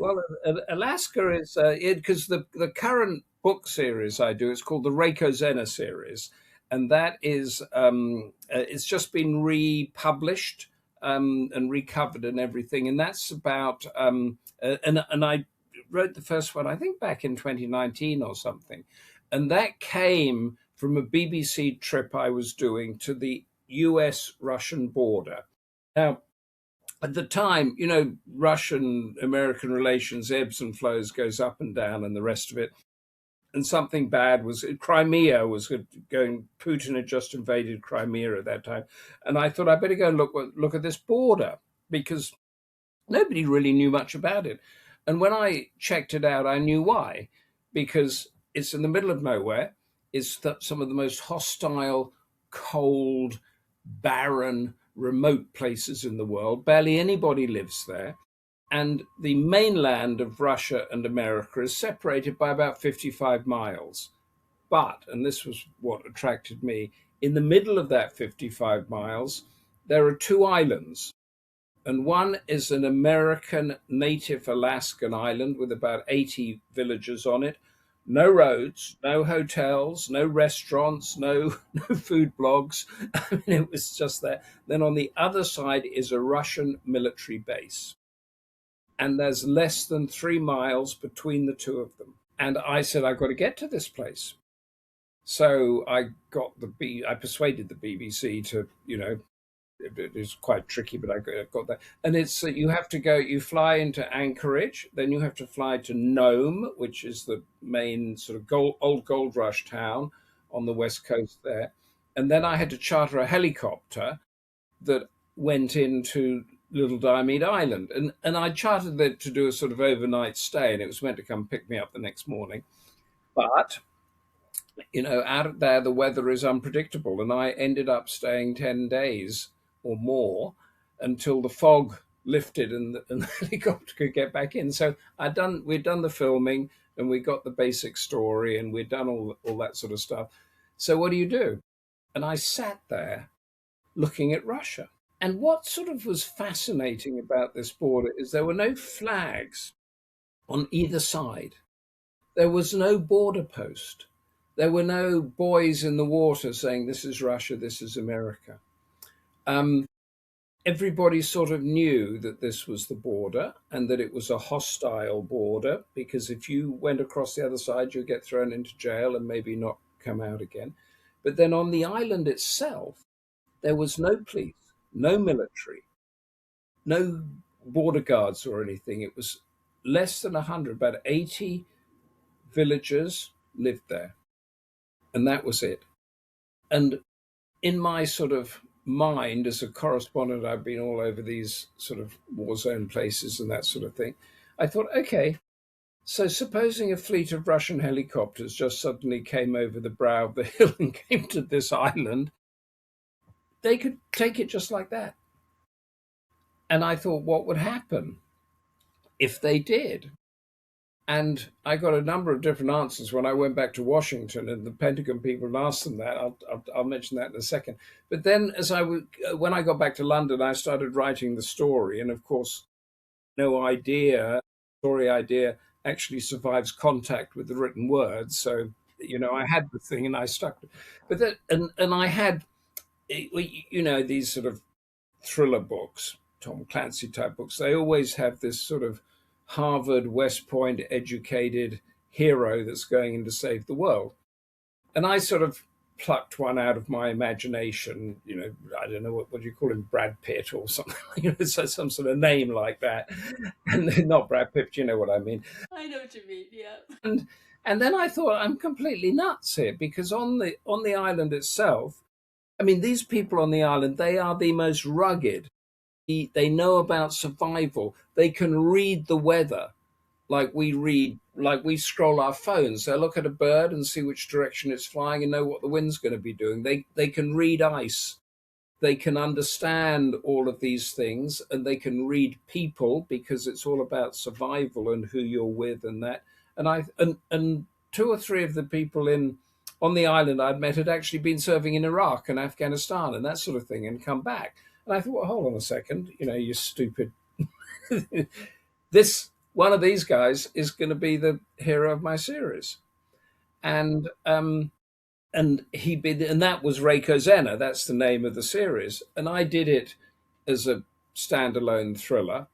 Well, Alaska is because the current book series I do, it's called the Ray Kozena series, and that is it's just been republished and recovered and everything, and that's about and I wrote the first one I think back in 2019 or something, and that came from a BBC trip I was doing to the U.S. Russian border. Now, at the time, Russian American relations ebbs and flows, goes up and down, and the rest of it. And something bad was Crimea was going. Putin had just invaded Crimea at that time, and I thought I better go and look at this border because nobody really knew much about it. And when I checked it out, I knew why, because it's in the middle of nowhere. It's some of the most hostile, cold, barren, remote places in the world. Barely anybody lives there. And the mainland of Russia and America is separated by about 55 miles. But, and this was what attracted me, in the middle of that 55 miles, there are two islands. And one is an American native Alaskan island with about 80 villages on it. No roads, no hotels, no restaurants, no food blogs. I mean, it was just there. Then on the other side is a Russian military base. And there's less than 3 miles between the two of them. And I said, I've got to get to this place. So I persuaded the BBC to, it is quite tricky, but I got that. And it's you have to go, you fly into Anchorage, then you have to fly to Nome, which is the main sort of old gold rush town on the west coast there. And then I had to charter a helicopter that went into Little Diomede Island. And I chartered it to do a sort of overnight stay, and it was meant to come pick me up the next morning. But out there, the weather is unpredictable. And I ended up staying 10 days or more until the fog lifted and the helicopter could get back in. So we'd done the filming and we got the basic story and we'd done all that sort of stuff. So what do you do? And I sat there looking at Russia. And what sort of was fascinating about this border is there were no flags on either side. There was no border post. There were no buoys in the water saying, this is Russia, this is America. Everybody sort of knew that this was the border and that it was a hostile border, because if you went across the other side, you'd get thrown into jail and maybe not come out again. But then on the island itself, there was no police, no military, no border guards or anything. It was less than 100, about 80 villagers lived there. And that was it. And in my sort of mind as a correspondent, I've been all over these sort of war zone places and that sort of thing. I thought, okay, so supposing a fleet of Russian helicopters just suddenly came over the brow of the hill and came to this island, they could take it just like that. And I thought, what would happen if they did? And I got a number of different answers when I went back to Washington, and the Pentagon people asked them that. I'll mention that in a second. But then, when I got back to London, I started writing the story, and of course, no story idea actually survives contact with the written word. So I had the thing, and I stuck. But that, and I had, these sort of thriller books, Tom Clancy type books. They always have this sort of Harvard, West Point educated hero that's going in to save the world. And I sort of plucked one out of my imagination, I don't know, what do you call him, Brad Pitt or something, so some sort of name like that. And not Brad Pitt, you know what I mean. I know what you mean, yeah. And then I thought, I'm completely nuts here, because on the island itself, I mean, these people on the island, they are the most rugged. They know about survival. They can read the weather like we scroll our phones. They look at a bird and see which direction it's flying and know what the wind's going to be doing. They can read ice. They can understand all of these things, and they can read people, because it's all about survival and who you're with and that. And two or three of the people on the island I'd met had actually been serving in Iraq and Afghanistan and that sort of thing and come back. And I thought, well, hold on a second, you stupid. This one of these guys is going to be the hero of my series. And and that was Ray Kozena. That's the name of the series, and I did it as a standalone thriller.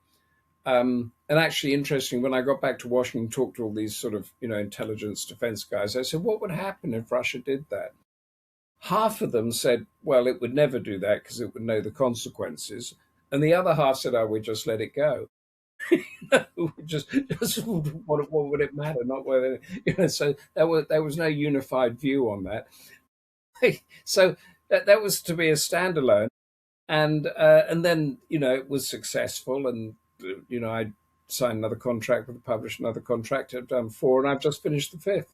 And actually, interesting, when I got back to Washington, talked to all these sort of intelligence defense guys. I said, "What would happen if Russia did that?" Half of them said, "Well, it would never do that because it would know the consequences," and the other half said, "Oh, we just let it go." just what would it matter? Not whether So there was no unified view on that. So that was to be a standalone, and then it was successful, and I signed another contract with the publisher, another contract. I've done four, and I've just finished the fifth.